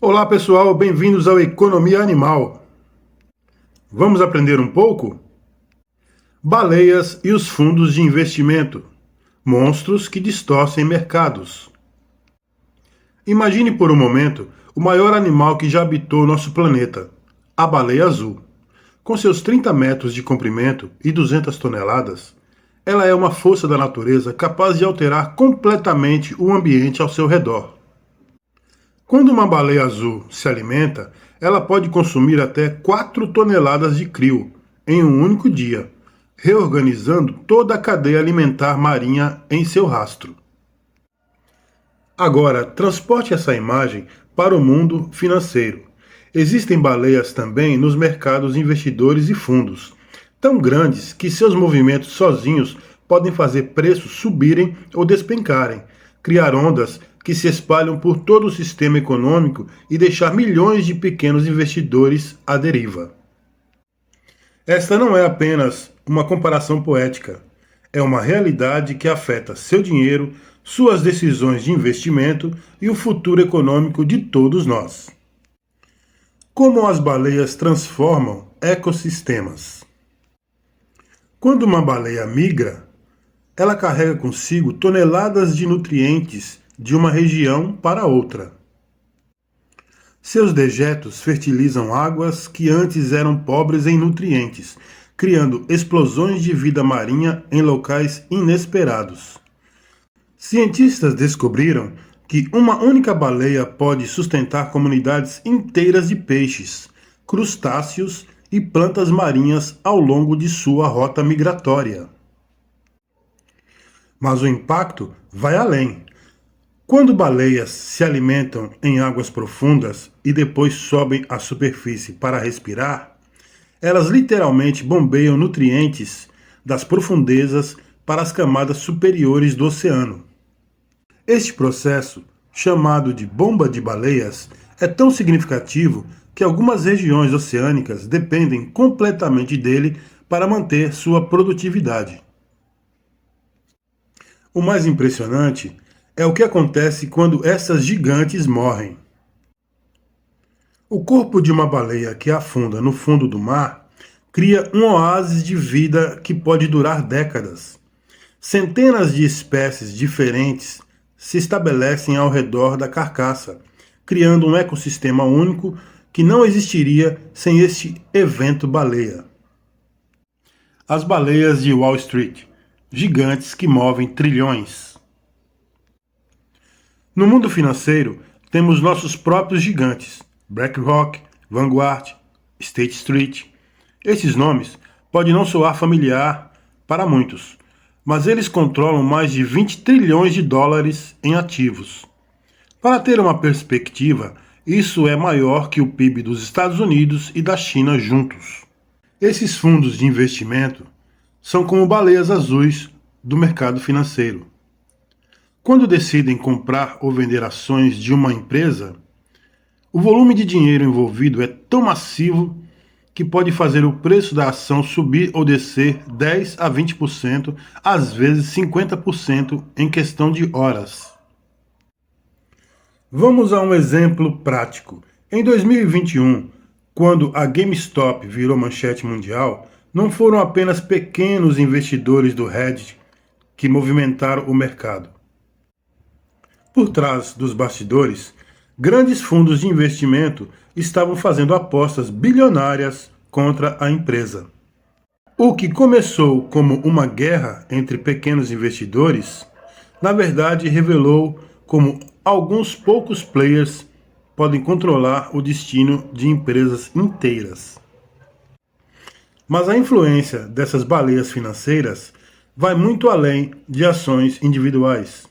Olá pessoal, bem-vindos ao Economia Animal. Vamos aprender um pouco? Baleias e os fundos de investimento, monstros que distorcem mercados. Imagine por um momento o maior animal que já habitou nosso planeta, a baleia azul. Com seus 30 metros de comprimento e 200 toneladas, ela é uma força da natureza capaz de alterar completamente o ambiente ao seu redor. Quando uma baleia azul se alimenta, ela pode consumir até 4 toneladas de crio em um único dia, reorganizando toda a cadeia alimentar marinha em seu rastro. Agora, transporte essa imagem para o mundo financeiro. Existem baleias também nos mercados investidores e fundos, tão grandes que seus movimentos sozinhos podem fazer preços subirem ou despencarem, criar ondas que se espalham por todo o sistema econômico e deixar milhões de pequenos investidores à deriva. Esta não é apenas uma comparação poética, é uma realidade que afeta seu dinheiro, suas decisões de investimento e o futuro econômico de todos nós. Como as baleias transformam ecossistemas? Quando uma baleia migra, ela carrega consigo toneladas de nutrientes de uma região para outra. Seus dejetos fertilizam águas que antes eram pobres em nutrientes, criando explosões de vida marinha em locais inesperados. Cientistas descobriram que uma única baleia pode sustentar comunidades inteiras de peixes, crustáceos e plantas marinhas ao longo de sua rota migratória. Mas o impacto vai além. Quando baleias se alimentam em águas profundas e depois sobem à superfície para respirar, elas literalmente bombeiam nutrientes das profundezas para as camadas superiores do oceano. Este processo, chamado de bomba de baleias, é tão significativo que algumas regiões oceânicas dependem completamente dele para manter sua produtividade. O mais impressionante é o que acontece quando essas gigantes morrem. O corpo de uma baleia que afunda no fundo do mar cria um oásis de vida que pode durar décadas. Centenas de espécies diferentes se estabelecem ao redor da carcaça, criando um ecossistema único que não existiria sem este evento baleia. As baleias de Wall Street, gigantes que movem trilhões. No mundo financeiro, temos nossos próprios gigantes, BlackRock, Vanguard, State Street. Esses nomes podem não soar familiar para muitos, mas eles controlam mais de 20 trilhões de dólares em ativos. Para ter uma perspectiva, isso é maior que o PIB dos Estados Unidos e da China juntos. Esses fundos de investimento são como baleias azuis do mercado financeiro. Quando decidem comprar ou vender ações de uma empresa, o volume de dinheiro envolvido é tão massivo que pode fazer o preço da ação subir ou descer 10 a 20%, às vezes 50% em questão de horas. Vamos a um exemplo prático. Em 2021, quando a GameStop virou manchete mundial, não foram apenas pequenos investidores do Reddit que movimentaram o mercado. Por trás dos bastidores, grandes fundos de investimento estavam fazendo apostas bilionárias contra a empresa. O que começou como uma guerra entre pequenos investidores, na verdade revelou como alguns poucos players podem controlar o destino de empresas inteiras. Mas a influência dessas baleias financeiras vai muito além de ações individuais.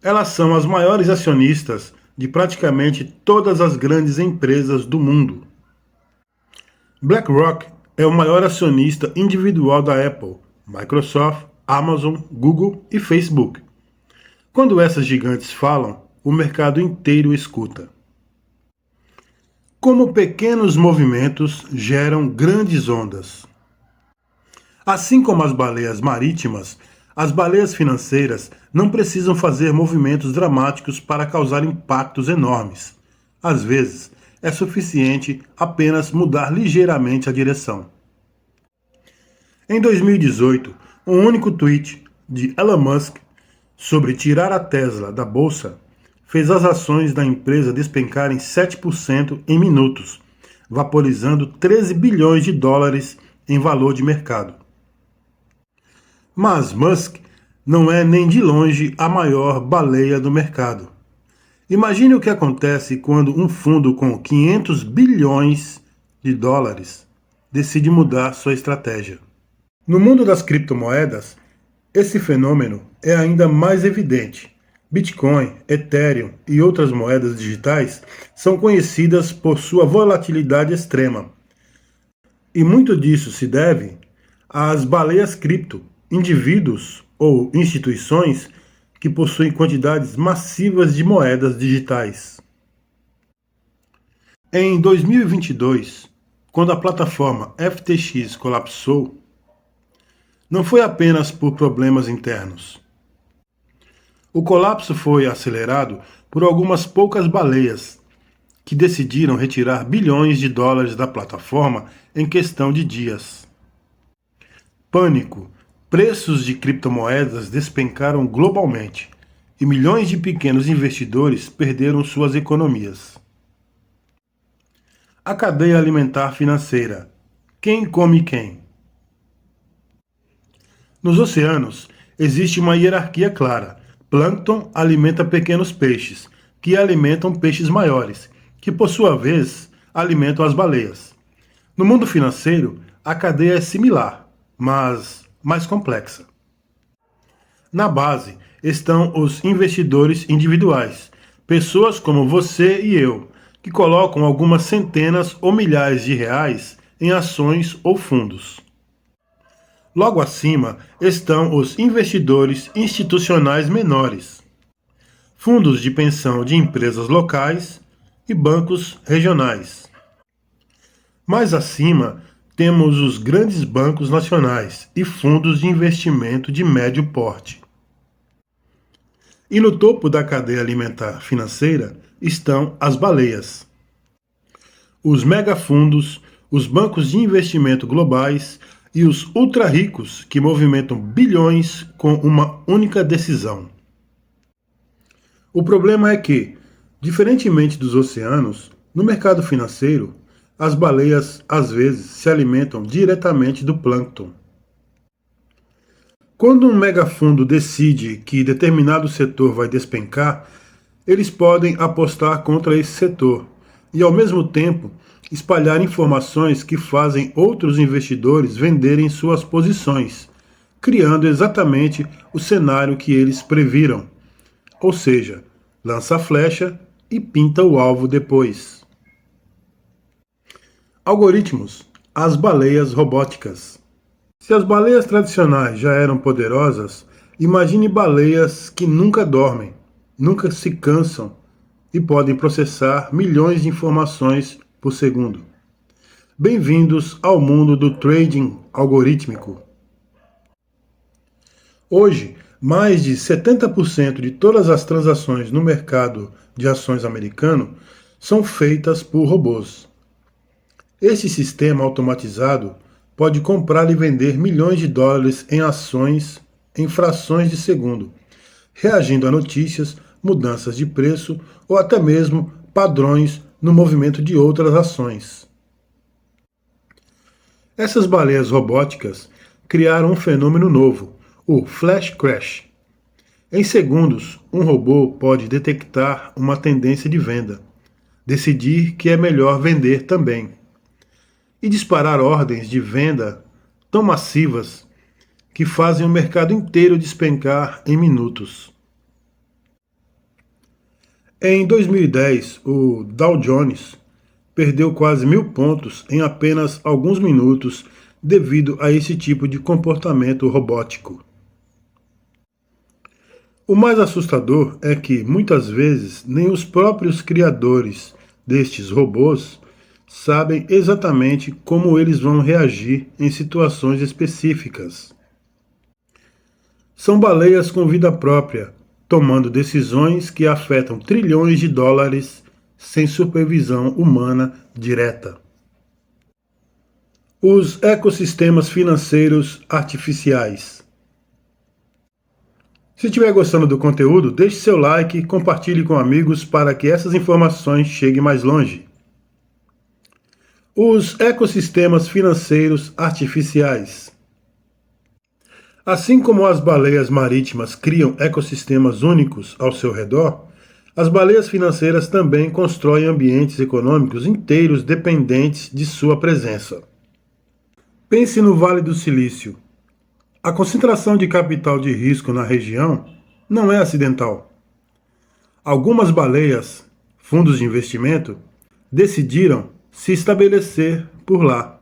Elas são as maiores acionistas de praticamente todas as grandes empresas do mundo. BlackRock é o maior acionista individual da Apple, Microsoft, Amazon, Google e Facebook. Quando essas gigantes falam, o mercado inteiro escuta. Como pequenos movimentos geram grandes ondas. Assim como as baleias marítimas, as baleias financeiras não precisam fazer movimentos dramáticos para causar impactos enormes. Às vezes, é suficiente apenas mudar ligeiramente a direção. Em 2018, um único tweet de Elon Musk sobre tirar a Tesla da bolsa fez as ações da empresa despencarem 7% em minutos, vaporizando 13 bilhões de dólares em valor de mercado. Mas Musk não é nem de longe a maior baleia do mercado. Imagine o que acontece quando um fundo com 500 bilhões de dólares decide mudar sua estratégia. No mundo das criptomoedas, esse fenômeno é ainda mais evidente. Bitcoin, Ethereum e outras moedas digitais são conhecidas por sua volatilidade extrema. E muito disso se deve às baleias cripto, indivíduos ou instituições que possuem quantidades massivas de moedas digitais. Em 2022, quando a plataforma FTX colapsou, não foi apenas por problemas internos. O colapso foi acelerado por algumas poucas baleias que decidiram retirar bilhões de dólares da plataforma em questão de dias. Pânico. Preços de criptomoedas despencaram globalmente e milhões de pequenos investidores perderam suas economias. A cadeia alimentar financeira. Quem come quem? Nos oceanos, existe uma hierarquia clara. Plâncton alimenta pequenos peixes, que alimentam peixes maiores, que por sua vez alimentam as baleias. No mundo financeiro, a cadeia é similar, mas mais complexa. Na base estão os investidores individuais, pessoas como você e eu, que colocam algumas centenas ou milhares de reais em ações ou fundos. Logo acima estão os investidores institucionais menores, fundos de pensão de empresas locais e bancos regionais. Mais acima temos os grandes bancos nacionais e fundos de investimento de médio porte. E no topo da cadeia alimentar financeira estão as baleias, os megafundos, os bancos de investimento globais e os ultra-ricos que movimentam bilhões com uma única decisão. O problema é que, diferentemente dos oceanos, no mercado financeiro, as baleias às vezes se alimentam diretamente do plâncton. Quando um megafundo decide que determinado setor vai despencar, eles podem apostar contra esse setor e, ao mesmo tempo, espalhar informações que fazem outros investidores venderem suas posições, criando exatamente o cenário que eles previram. Ou seja, lança a flecha e pinta o alvo depois. Algoritmos, as baleias robóticas. Se as baleias tradicionais já eram poderosas, imagine baleias que nunca dormem, nunca se cansam e podem processar milhões de informações por segundo. Bem-vindos ao mundo do trading algorítmico. Hoje, mais de 70% de todas as transações no mercado de ações americano são feitas por robôs. Esse sistema automatizado pode comprar e vender milhões de dólares em ações em frações de segundo, reagindo a notícias, mudanças de preço ou até mesmo padrões no movimento de outras ações. Essas baleias robóticas criaram um fenômeno novo, o flash crash. Em segundos, um robô pode detectar uma tendência de venda, decidir que é melhor vender também, e disparar ordens de venda tão massivas que fazem o mercado inteiro despencar em minutos. Em 2010, o Dow Jones perdeu quase 1.000 pontos em apenas alguns minutos devido a esse tipo de comportamento robótico. O mais assustador é que, muitas vezes, nem os próprios criadores destes robôs sabem exatamente como eles vão reagir em situações específicas. São baleias com vida própria, tomando decisões que afetam trilhões de dólares sem supervisão humana direta. Os ecossistemas financeiros artificiais. Se estiver gostando do conteúdo, deixe seu like e compartilhe com amigos para que essas informações cheguem mais longe. Os ecossistemas financeiros artificiais. Assim como as baleias marítimas criam ecossistemas únicos ao seu redor, as baleias financeiras também constroem ambientes econômicos inteiros dependentes de sua presença. Pense no Vale do Silício. A concentração de capital de risco na região não é acidental. Algumas baleias, fundos de investimento, decidiram se estabelecer por lá.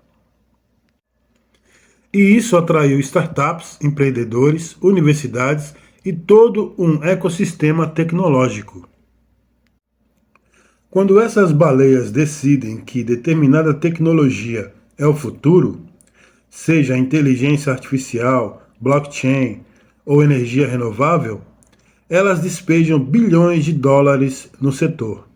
E isso atraiu startups, empreendedores, universidades e todo um ecossistema tecnológico. Quando essas baleias decidem que determinada tecnologia é o futuro, seja inteligência artificial, blockchain ou energia renovável, elas despejam bilhões de dólares no setor.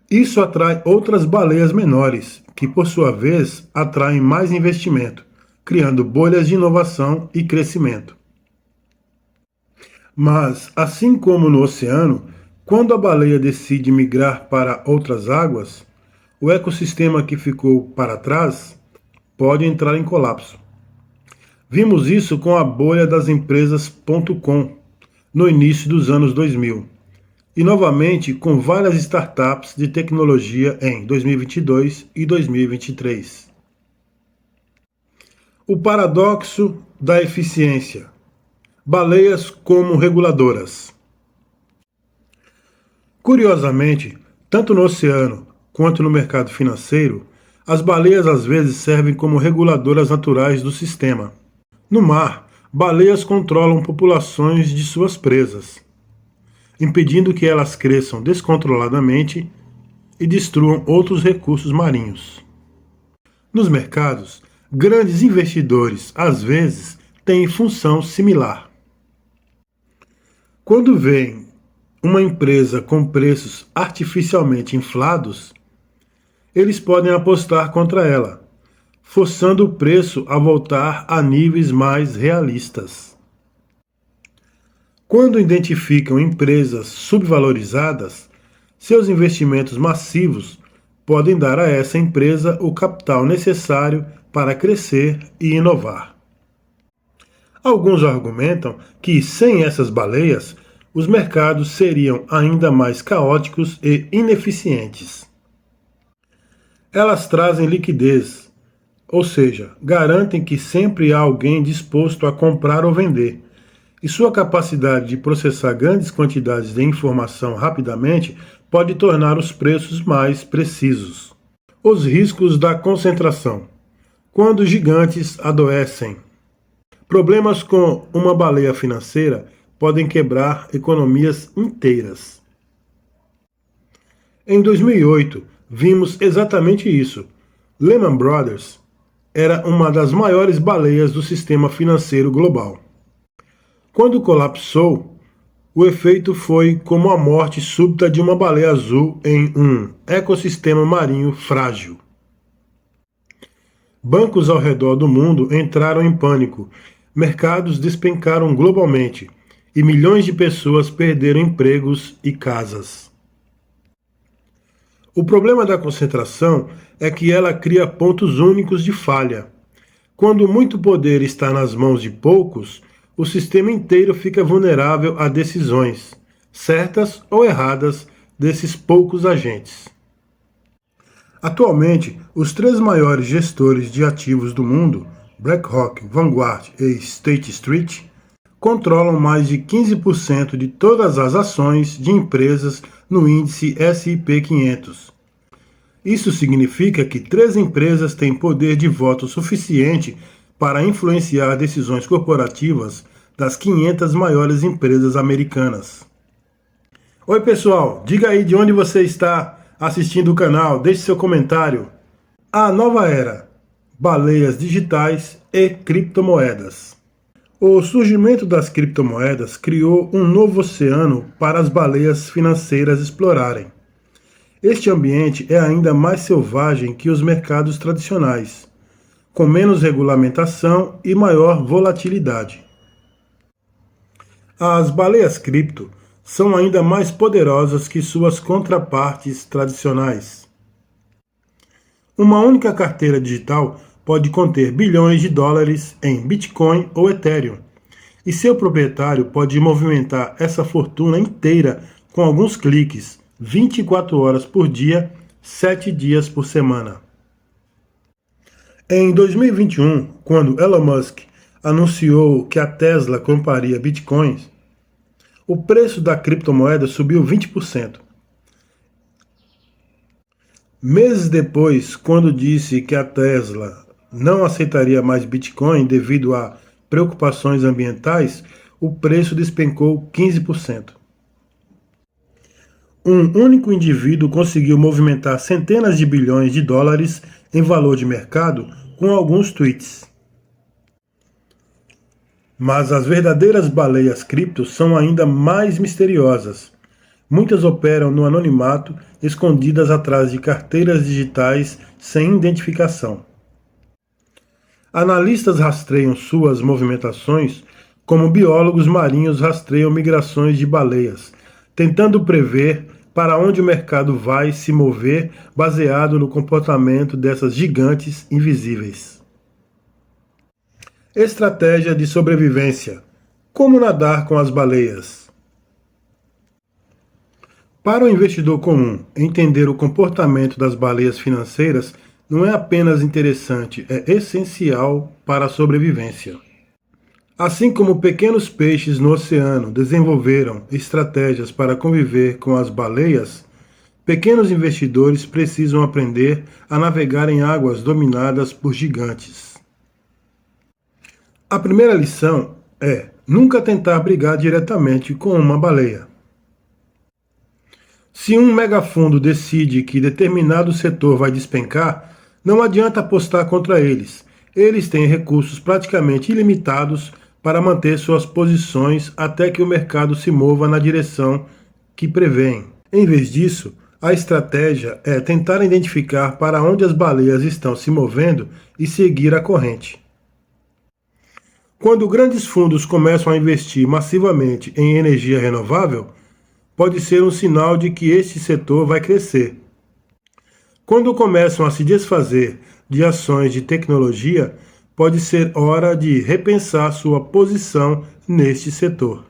Isso atrai outras baleias menores, que por sua vez atraem mais investimento, criando bolhas de inovação e crescimento. Mas, assim como no oceano, quando a baleia decide migrar para outras águas, o ecossistema que ficou para trás pode entrar em colapso. Vimos isso com a bolha das empresas.com no início dos anos 2000 e novamente com várias startups de tecnologia em 2022 e 2023. O paradoxo da eficiência. Baleias como reguladoras. Curiosamente, tanto no oceano quanto no mercado financeiro, as baleias às vezes servem como reguladoras naturais do sistema. No mar, baleias controlam populações de suas presas, impedindo que elas cresçam descontroladamente e destruam outros recursos marinhos. Nos mercados, grandes investidores, às vezes, têm função similar. Quando veem uma empresa com preços artificialmente inflados, eles podem apostar contra ela, forçando o preço a voltar a níveis mais realistas. Quando identificam empresas subvalorizadas, seus investimentos massivos podem dar a essa empresa o capital necessário para crescer e inovar. Alguns argumentam que, sem essas baleias, os mercados seriam ainda mais caóticos e ineficientes. Elas trazem liquidez, ou seja, garantem que sempre há alguém disposto a comprar ou vender, e sua capacidade de processar grandes quantidades de informação rapidamente pode tornar os preços mais precisos. Os riscos da concentração. Quando gigantes adoecem. Problemas com uma baleia financeira podem quebrar economias inteiras. Em 2008, vimos exatamente isso. Lehman Brothers era uma das maiores baleias do sistema financeiro global. Quando colapsou, o efeito foi como a morte súbita de uma baleia azul em um ecossistema marinho frágil. Bancos ao redor do mundo entraram em pânico, mercados despencaram globalmente e milhões de pessoas perderam empregos e casas. O problema da concentração é que ela cria pontos únicos de falha. Quando muito poder está nas mãos de poucos, o sistema inteiro fica vulnerável a decisões, certas ou erradas, desses poucos agentes. Atualmente, os 3 maiores gestores de ativos do mundo, BlackRock, Vanguard e State Street, controlam mais de 15% de todas as ações de empresas no índice S&P 500. Isso significa que 3 empresas têm poder de voto suficiente para influenciar decisões corporativas das 500 maiores empresas americanas. Oi pessoal, diga aí de onde você está assistindo o canal, deixe seu comentário. A nova era, baleias digitais e criptomoedas. O surgimento das criptomoedas criou um novo oceano para as baleias financeiras explorarem. Este ambiente é ainda mais selvagem que os mercados tradicionais, com menos regulamentação e maior volatilidade. As baleias cripto são ainda mais poderosas que suas contrapartes tradicionais. Uma única carteira digital pode conter bilhões de dólares em Bitcoin ou Ethereum, e seu proprietário pode movimentar essa fortuna inteira com alguns cliques, 24 horas por dia, 7 dias por semana. Em 2021, quando Elon Musk anunciou que a Tesla compraria bitcoins, o preço da criptomoeda subiu 20%. Meses depois, quando disse que a Tesla não aceitaria mais bitcoin devido a preocupações ambientais, o preço despencou 15%. Um único indivíduo conseguiu movimentar centenas de bilhões de dólares em valor de mercado com alguns tweets. Mas as verdadeiras baleias cripto são ainda mais misteriosas. Muitas operam no anonimato, escondidas atrás de carteiras digitais sem identificação. Analistas rastreiam suas movimentações como biólogos marinhos rastreiam migrações de baleias, tentando prever para onde o mercado vai se mover baseado no comportamento dessas gigantes invisíveis. Estratégia de sobrevivência. Como nadar com as baleias? Para o investidor comum, entender o comportamento das baleias financeiras não é apenas interessante, é essencial para a sobrevivência. Assim como pequenos peixes no oceano desenvolveram estratégias para conviver com as baleias, pequenos investidores precisam aprender a navegar em águas dominadas por gigantes. A primeira lição é nunca tentar brigar diretamente com uma baleia. Se um megafundo decide que determinado setor vai despencar, não adianta apostar contra eles. Eles têm recursos praticamente ilimitados para manter suas posições até que o mercado se mova na direção que prevêem. Em vez disso, a estratégia é tentar identificar para onde as baleias estão se movendo e seguir a corrente. Quando grandes fundos começam a investir massivamente em energia renovável, pode ser um sinal de que este setor vai crescer. Quando começam a se desfazer de ações de tecnologia, pode ser hora de repensar sua posição neste setor.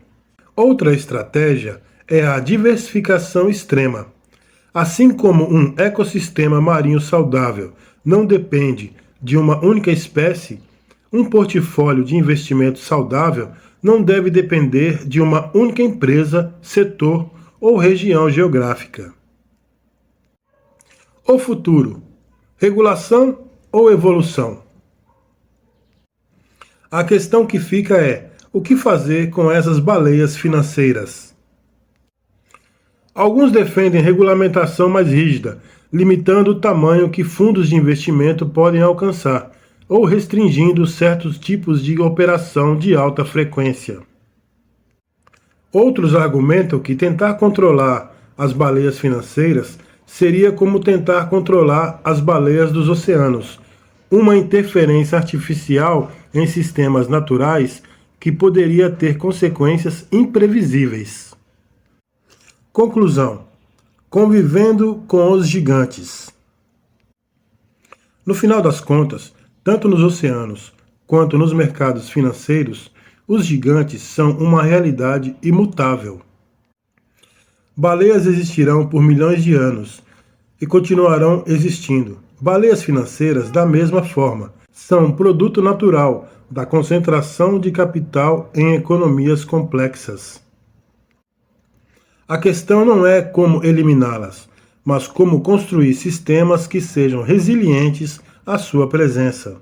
Outra estratégia é a diversificação extrema. Assim como um ecossistema marinho saudável não depende de uma única espécie, um portfólio de investimento saudável não deve depender de uma única empresa, setor ou região geográfica. O futuro: regulação ou evolução? A questão que fica é: o que fazer com essas baleias financeiras? Alguns defendem regulamentação mais rígida, limitando o tamanho que fundos de investimento podem alcançar, ou restringindo certos tipos de operação de alta frequência. Outros argumentam que tentar controlar as baleias financeiras seria como tentar controlar as baleias dos oceanos, uma interferência artificial em sistemas naturais que poderia ter consequências imprevisíveis. Conclusão: convivendo com os gigantes. No final das contas, tanto nos oceanos quanto nos mercados financeiros, os gigantes são uma realidade imutável. Baleias existirão por milhões de anos e continuarão existindo. Baleias financeiras, da mesma forma, são produto natural da concentração de capital em economias complexas. A questão não é como eliminá-las, mas como construir sistemas que sejam resilientes à sua presença.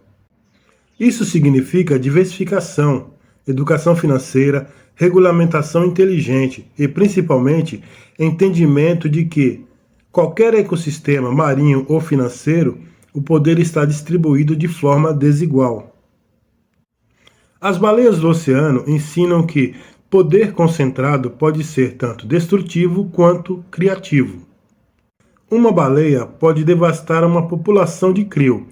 Isso significa diversificação, educação financeira, regulamentação inteligente e, principalmente, entendimento de que qualquer ecossistema marinho ou financeiro, o poder está distribuído de forma desigual. As baleias do oceano ensinam que poder concentrado pode ser tanto destrutivo quanto criativo. Uma baleia pode devastar uma população de krill,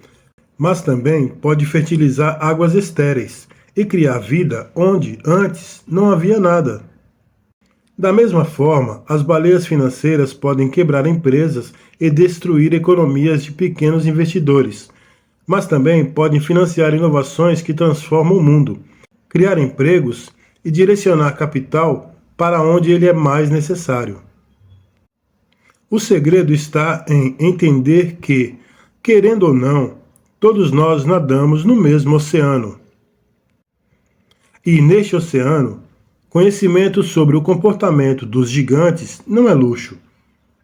mas também pode fertilizar águas estéreis e criar vida onde antes não havia nada. Da mesma forma, as baleias financeiras podem quebrar empresas e destruir economias de pequenos investidores, mas também podem financiar inovações que transformam o mundo, criar empregos e direcionar capital para onde ele é mais necessário. O segredo está em entender que, querendo ou não, todos nós nadamos no mesmo oceano. E neste oceano, conhecimento sobre o comportamento dos gigantes não é luxo,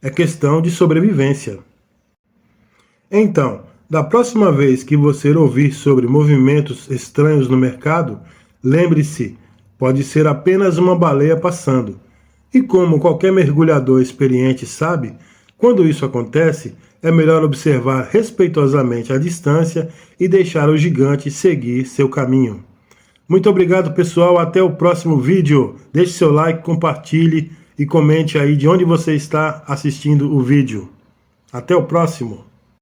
é questão de sobrevivência. Então, da próxima vez que você ouvir sobre movimentos estranhos no mercado, lembre-se, pode ser apenas uma baleia passando. E como qualquer mergulhador experiente sabe, quando isso acontece, é melhor observar respeitosamente a distância e deixar o gigante seguir seu caminho. Muito obrigado, pessoal. Até o próximo vídeo. Deixe seu like, compartilhe e comente aí de onde você está assistindo o vídeo. Até o próximo.